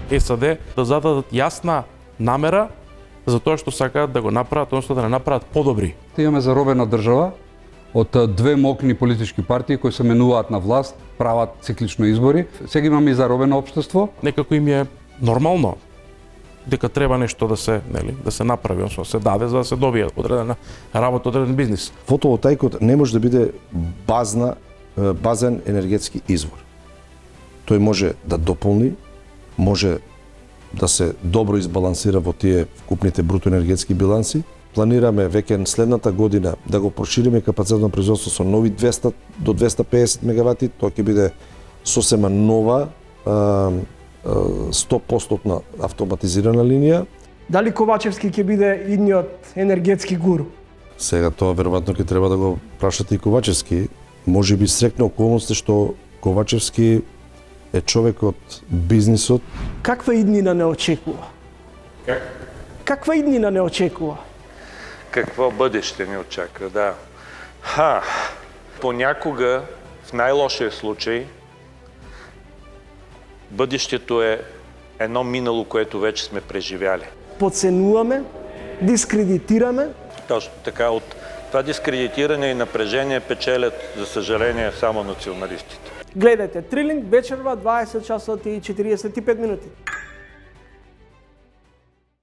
САД да зададат јасна намера за тоа што сакаат да го направат, односно да не направат подобри. Имаме заробена држава од две мокни политички партии кои се менуваат на власт, прават циклично избори. Сега имаме и заробено општество. Некако им е нормално дека треба нешто да се, да се направи, односно се даде за да се добие одредена работа, одреден бизнис. Фотоволтаикот не може да биде базен енергетски извор. Тој може да дополни, може да се добро избалансира во тие вкупните бруто енергетски биланси. Планираме веќе следната година да го прошириме капацитетот на производство со нови 200 до 250 мегавати. Тоа ќе биде сосема нова 100% автоматизирана линија. Дали Ковачевски ќе биде идниот енергетски гуру? Сега тоа веројатно ќе треба да го прашате и Ковачевски. Може би срекна околности што Ковачевски е човек од бизнисот. Каква иднина не очекува? Каква иднина не очекува? Какво бъдеще ни очаква, да. Понякога, в най-лошия случай, бъдещето е едно минало, което вече сме преживяли. Подценуваме, дискредитираме. Точно така, от това дискредитиране и напрежение печелят, за съжаление, само националистите. Гледайте Трилинг вечерва 20 часа и 45 минути.